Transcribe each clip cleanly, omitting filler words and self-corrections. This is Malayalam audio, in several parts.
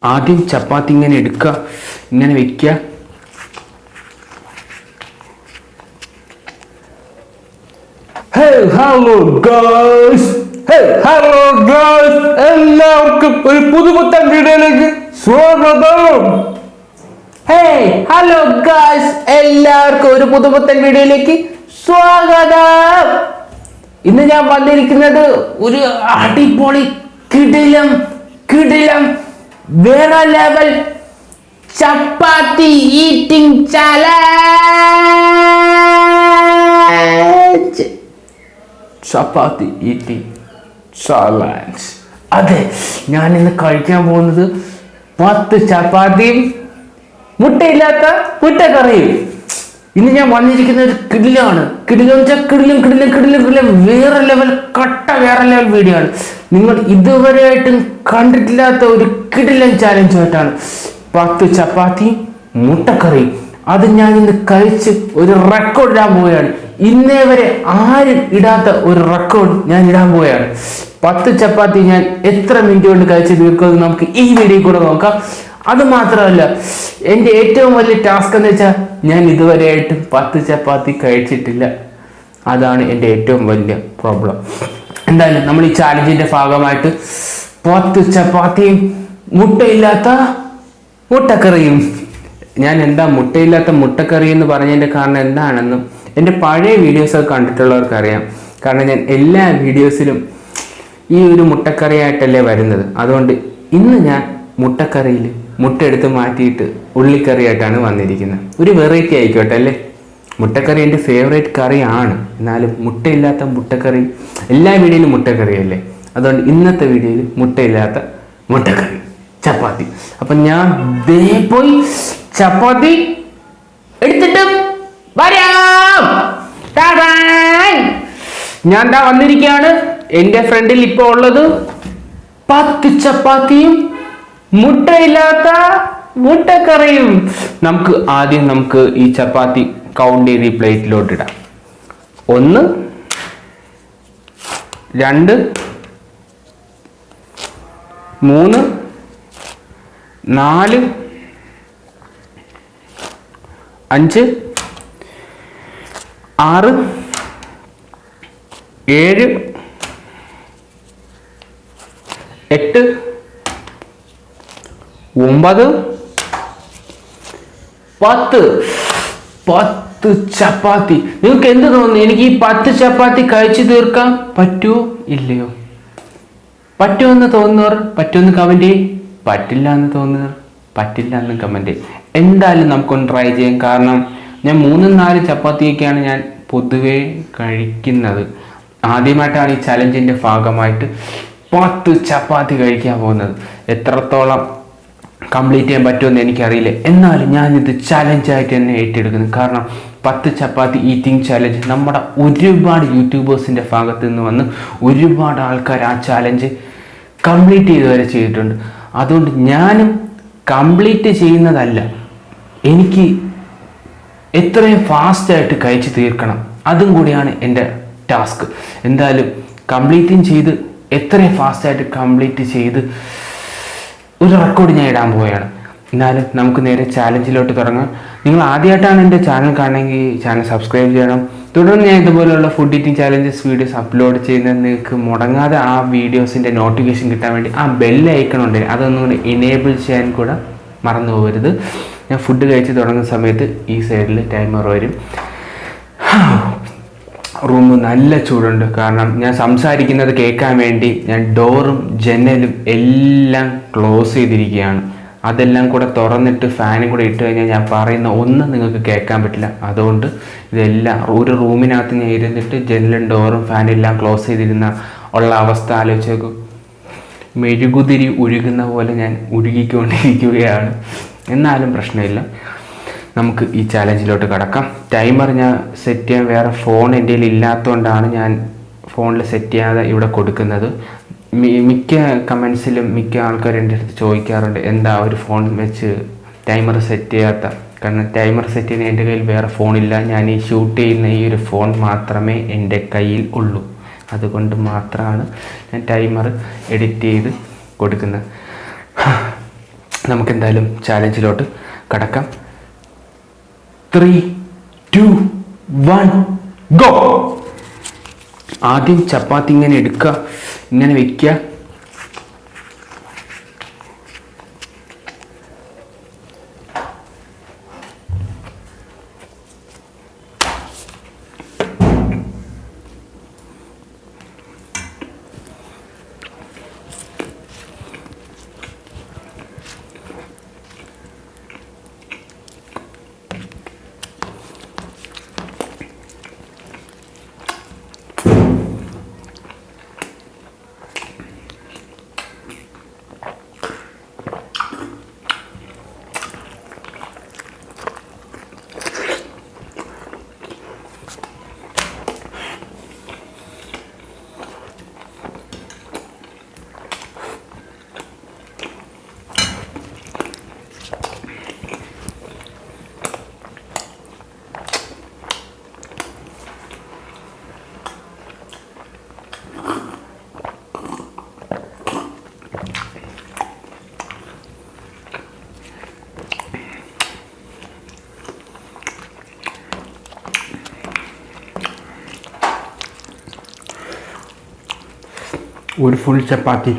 ആദ്യം ചപ്പാത്തി ഇങ്ങനെ എടുക്കുക, ഇങ്ങനെ വെക്കുക. എല്ലാവർക്കും ഒരു പുതുപുത്തൻ വീഡിയോയിലേക്ക് സ്വാഗതം. ഹലോ ഗായ്സ്, എല്ലാവർക്കും ഒരു പുതുപുത്തൻ വീഡിയോയിലേക്ക് സ്വാഗതം. ഇന്ന് ഞാൻ വന്നിരിക്കുന്നത് ഒരു അടിപൊളി കിടിലം വേറെ ലെവൽ ചപ്പാത്തി ഈറ്റിംഗ് ചാലഞ്ച്. ചപ്പാത്തി ഈറ്റിംഗ് ചാലഞ്ച്. അതെ, ഞാൻ ഇന്ന് കഴിക്കാൻ പോകുന്നത് 10 ചപ്പാത്തിയും മുട്ടയില്ലാത്ത മുട്ടക്കറിയും. ഇന്ന് ഞാൻ വന്നിരിക്കുന്ന ഒരു കിടിലാണ്. കിടിലം വേറെ ലെവൽ വീഡിയോ ആണ്. നിങ്ങൾ ഇതുവരെയായിട്ടും കണ്ടിട്ടില്ലാത്ത ഒരു കിടിലൻ ചാലഞ്ചുമായിട്ടാണ് 10 ചപ്പാത്തി മുട്ടക്കറി. അത് ഞാൻ ഇന്ന് കഴിച്ച് ഒരു റെക്കോർഡ് ഇടാൻ പോവുകയാണ്. ഇന്നേ വരെ ആരും ഇടാത്ത ഒരു റെക്കോർഡ് ഞാൻ ഇടാൻ പോവുകയാണ്. 10 ചപ്പാത്തി ഞാൻ എത്ര മിനിറ്റ് കൊണ്ട് കഴിച്ച് തീർക്കുമെന്ന് നമുക്ക് ഈ വീഡിയോയിൽ കൂടെ നോക്കാം. അത് മാത്രമല്ല, എൻ്റെ ഏറ്റവും വലിയ ടാസ്ക് എന്ന് വെച്ചാൽ ഞാൻ ഇതുവരെയായിട്ടും 10 ചപ്പാത്തി കഴിച്ചിട്ടില്ല. അതാണ് എൻ്റെ ഏറ്റവും വലിയ പ്രോബ്ലം. എന്തായാലും നമ്മൾ ഈ ചാലഞ്ചിന്റെ ഭാഗമായിട്ട് 10 ചപ്പാത്തിയും മുട്ടയില്ലാത്ത മുട്ടക്കറിയും. ഞാൻ എന്താ മുട്ടയില്ലാത്ത മുട്ടക്കറി എന്ന് പറഞ്ഞതിൻ്റെ കാരണം എന്താണെന്നും എൻ്റെ പഴയ വീഡിയോസൊക്കെ കണ്ടിട്ടുള്ളവർക്കറിയാം. കാരണം ഞാൻ എല്ലാ വീഡിയോസിലും ഈ ഒരു മുട്ടക്കറിയായിട്ടല്ലേ വരുന്നത്. അതുകൊണ്ട് ഇന്ന് ഞാൻ മുട്ടക്കറിയിൽ മുട്ട എടുത്ത് മാറ്റിയിട്ട് ഉള്ളിക്കറിയായിട്ടാണ് വന്നിരിക്കുന്നത്. ഒരു വെറൈറ്റി ആയിക്കോട്ടെ അല്ലേ. മുട്ടക്കറി എൻ്റെ ഫേവറേറ്റ് കറിയാണ്. എന്നാലും മുട്ടയില്ലാത്ത മുട്ടക്കറി, എല്ലാ വീഡിയോയിലും മുട്ടക്കറിയല്ലേ. അതുകൊണ്ട് ഇന്നത്തെ വീഡിയോയിൽ മുട്ടയില്ലാത്ത മുട്ടക്കറി ചപ്പാത്തി. അപ്പം ഞാൻ ദേ പോയി ചപ്പാത്തി എടുത്തിട്ട് വരാം. ഞാൻ ദാ വന്നിരിക്കുകയാണ്. എൻ്റെ ഫ്രണ്ടിൽ ഇപ്പോൾ ഉള്ളത് 10 ചപ്പാത്തിയും മുട്ടയില്ലാത്ത മുട്ടക്കറിയും. ആദ്യം നമുക്ക് ഈ ചപ്പാത്തി കൗണ്ട് ചെയ്ത് ഈ പ്ലേറ്റിലോട്ട് ഇടാം. 1 2 3 4 5 6 7 8 9 10 ചപ്പാത്തി. നിങ്ങൾക്ക് എന്ത് തോന്നുന്നു? എനിക്ക് ഈ 10 ചപ്പാത്തി കഴിച്ചു തീർക്കാൻ പറ്റുമോ ഇല്ലയോ? പറ്റുമെന്ന് തോന്നുന്നവർ പറ്റുമെന്ന് കമന്റ് ചെയ്യും, പറ്റില്ല എന്ന് തോന്നുന്നവർ പറ്റില്ല എന്ന് കമന്റ് ചെയ്യും. എന്തായാലും നമുക്കൊന്ന് ട്രൈ ചെയ്യാം. കാരണം ഞാൻ 3-4 ചപ്പാത്തിയൊക്കെയാണ് ഞാൻ പൊതുവേ കഴിക്കുന്നത്. ആദ്യമായിട്ടാണ് ഈ ചലഞ്ചിന്റെ ഭാഗമായിട്ട് 10 ചപ്പാത്തി കഴിക്കാൻ പോകുന്നത്. എത്രത്തോളം കംപ്ലീറ്റ് ചെയ്യാൻ പറ്റുമെന്ന് എനിക്കറിയില്ല. എന്നാലും ഞാനിത് ചലഞ്ചായിട്ട് തന്നെ ഏറ്റെടുക്കുന്നു. കാരണം 10 ചപ്പാത്തി ഈറ്റിംഗ് ചലഞ്ച് നമ്മുടെ ഒരുപാട് യൂട്യൂബേഴ്സിൻ്റെ ഭാഗത്ത് നിന്ന് വന്ന് ഒരുപാട് ആൾക്കാർ ആ ചലഞ്ച് കംപ്ലീറ്റ് ചെയ്ത് വരെ ചെയ്തിട്ടുണ്ട്. അതുകൊണ്ട് ഞാനും കംപ്ലീറ്റ് ചെയ്യുന്നതല്ല, എനിക്ക് എത്രയും ഫാസ്റ്റായിട്ട് കഴിച്ച് തീർക്കണം, അതും കൂടിയാണ് എൻ്റെ ടാസ്ക്. എന്തായാലും കംപ്ലീറ്റും ചെയ്ത് എത്രയും ഫാസ്റ്റായിട്ട് കംപ്ലീറ്റ് ചെയ്ത് ഒരു റെക്കോർഡ് ഞാൻ ഇടാൻ പോവുകയാണ്. എന്നാലും നമുക്ക് നേരെ ചാലഞ്ചിലോട്ട് തുടങ്ങാം. നിങ്ങൾ ആദ്യമായിട്ടാണ് എൻ്റെ ചാനൽ കാണണമെങ്കിൽ ചാനൽ സബ്സ്ക്രൈബ് ചെയ്യണം. തുടർന്ന് ഞാൻ ഇതുപോലെയുള്ള food eating challenges videos upload ചെയ്യുന്നത് നിങ്ങൾക്ക് മുടങ്ങാതെ ആ വീഡിയോസിൻ്റെ നോട്ടിഫിക്കേഷൻ കിട്ടാൻ വേണ്ടി ആ ബെല്ല് ഐക്കൺ ഉണ്ട്, അതൊന്നും കൂടി എനേബിൾ ചെയ്യാൻ കൂടെ മറന്നു പോകരുത്. ഞാൻ ഫുഡ് കഴിച്ച് തുടങ്ങുന്ന സമയത്ത് ഈ സൈഡിൽ ടൈമർ വരും. റൂം നല്ല ചൂടുണ്ട്. കാരണം ഞാൻ സംസാരിക്കുന്നത് കേൾക്കാൻ വേണ്ടി ഞാൻ ഡോറും ജനലും എല്ലാം ക്ലോസ് ചെയ്തിരിക്കുകയാണ്. അതെല്ലാം കൂടെ തുറന്നിട്ട് ഫാനും കൂടെ ഇട്ട് കഴിഞ്ഞാൽ ഞാൻ പറയുന്ന ഒന്നും നിങ്ങൾക്ക് കേൾക്കാൻ പറ്റില്ല. അതുകൊണ്ട് ഇതെല്ലാം ഒരു റൂമിനകത്ത് ഞാൻ ഇരുന്നിട്ട് ജനലും ഡോറും ഫാനും എല്ലാം ക്ലോസ് ചെയ്തിരുന്ന ഉള്ള അവസ്ഥ ആലോചിച്ചേക്കും. മെഴുകുതിരി ഒഴുകുന്ന പോലെ ഞാൻ ഒഴുകിക്കൊണ്ടിരിക്കുകയാണ്. എന്നാലും പ്രശ്നമില്ല, നമുക്ക് ഈ ചാലഞ്ചിലോട്ട് കടക്കാം. ടൈമർ ഞാൻ സെറ്റ് ചെയ്യാൻ വേറെ ഫോൺ എൻ്റെ കയ്യിൽ ഇല്ലാത്തതുകൊണ്ടാണ് ഞാൻ ഫോണിൽ സെറ്റ് ചെയ്യാതെ ഇവിടെ കൊടുക്കുന്നത്. മിക്ക കമൻസിലും മിക്ക ആൾക്കാരും എൻ്റെ അടുത്ത് ചോദിക്കാറുണ്ട്, എന്താ ഒരു ഫോൺ വെച്ച് ടൈമർ സെറ്റ് ചെയ്യാത്ത. കാരണം ടൈമർ സെറ്റ് ചെയ്യുന്ന എൻ്റെ കയ്യിൽ വേറെ ഫോണില്ല. ഞാൻ ഈ ഷൂട്ട് ചെയ്യുന്ന ഈ ഒരു ഫോൺ മാത്രമേ എൻ്റെ കയ്യിൽ ഉള്ളൂ. അതുകൊണ്ട് മാത്രമാണ് ഞാൻ ടൈമർ എഡിറ്റ് ചെയ്ത് കൊടുക്കുന്നത്. നമുക്കെന്തായാലും ചാലഞ്ചിലോട്ട് കടക്കാം. 3, 2, 1 ഗോ. ആദ്യം ചപ്പാത്തി ഇങ്ങനെ എടുക്കുക, ഇങ്ങനെ വെക്കുക. ഒരു ഫുൾ ചപ്പാത്തി.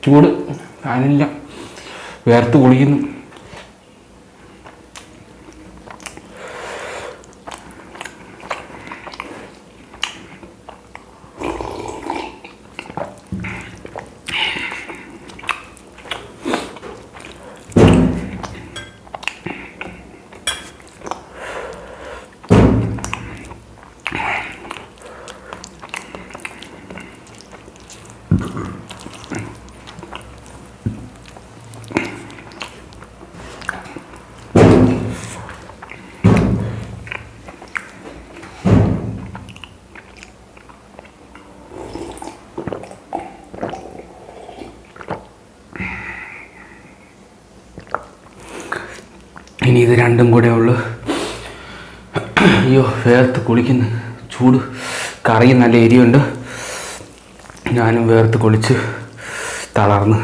ചൂട്, ഫാനില്ല, വേർത്ത് കുളിക്കുന്നു. ഇനി ഇത് രണ്ടും കൂടെ ഉള്ളു. അയ്യോ, വേർത്ത് കുളിക്കുന്നു. ചൂട്, കറിയും നല്ല എരിയുണ്ട്. ഞാനും വേർത്ത് കുളിച്ച് തളർന്ന്.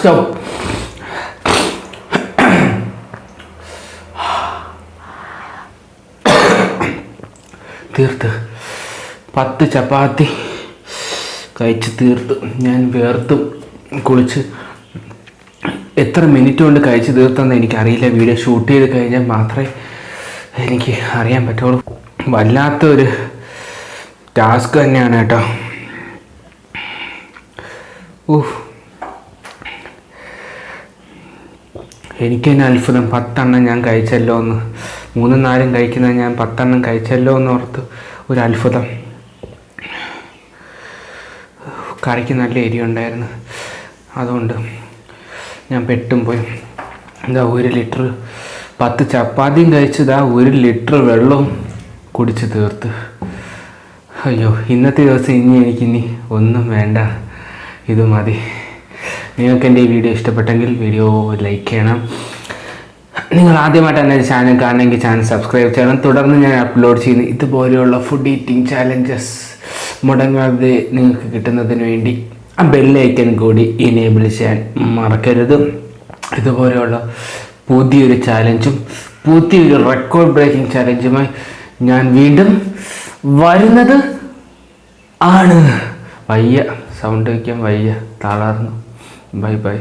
Stop. തീർത്ത് 10 ചപ്പാത്തി കഴിച്ച് തീർത്ത്. ഞാൻ വേർത്തും കുളിച്ച് എത്ര മിനിറ്റ് കൊണ്ട് കഴിച്ച് തീർത്തെന്ന് എനിക്കറിയില്ല. വീഡിയോ ഷൂട്ട് ചെയ്ത് കഴിഞ്ഞാൽ മാത്രമേ എനിക്ക് അറിയാൻ പറ്റുള്ളൂ. വല്ലാത്തൊരു ടാസ്ക് തന്നെയാണ് കേട്ടോ. എനിക്ക് തന്നെ അത്ഭുതം, 10 എണ്ണം ഞാൻ കഴിച്ചല്ലോ എന്ന്. 3-4 കഴിക്കുന്നത് ഞാൻ 10 എണ്ണം കഴിച്ചല്ലോ എന്ന് ഓർത്ത് ഒരു അത്ഭുതം. കറിക്ക് നല്ല എരിവുണ്ടായിരുന്നു, അതുകൊണ്ട് ഞാൻ പെട്ടും പോയി. എന്താ 1 ലിറ്റർ 10 ചപ്പാത്തിയും കഴിച്ചതാ 1 ലിറ്റർ വെള്ളവും കുടിച്ച് തീർത്ത്. അയ്യോ, ഇന്നത്തെ ദിവസം എനിക്കിനി ഒന്നും വേണ്ട, ഇത് മതി. നിങ്ങൾക്ക് എൻ്റെ ഈ വീഡിയോ ഇഷ്ടപ്പെട്ടെങ്കിൽ വീഡിയോ ലൈക്ക് ചെയ്യണം. നിങ്ങൾ ആദ്യമായിട്ട് എൻ്റെ ചാനൽ കാണണമെങ്കിൽ ചാനൽ സബ്സ്ക്രൈബ് ചെയ്യണം. തുടർന്ന് ഞാൻ അപ്ലോഡ് ചെയ്യുന്ന ഇതുപോലെയുള്ള ഫുഡ് ഈറ്റിംഗ് ചാലഞ്ചസ് മുടങ്ങാതെ നിങ്ങൾക്ക് കിട്ടുന്നതിന് വേണ്ടി ആ ബെല്ലൈക്കൻ കൂടി എനേബിൾ ചെയ്യാൻ മറക്കരുത്. ഇതുപോലെയുള്ള പുതിയൊരു ചാലഞ്ചും പുതിയൊരു റെക്കോർഡ് ബ്രേക്കിംഗ് ചാലഞ്ചുമായി ഞാൻ വീണ്ടും വരുന്നത് ആണ്. വയ്യ, സൗണ്ട് വയ്ക്കാൻ വയ്യ, തളർന്നു. Bye bye.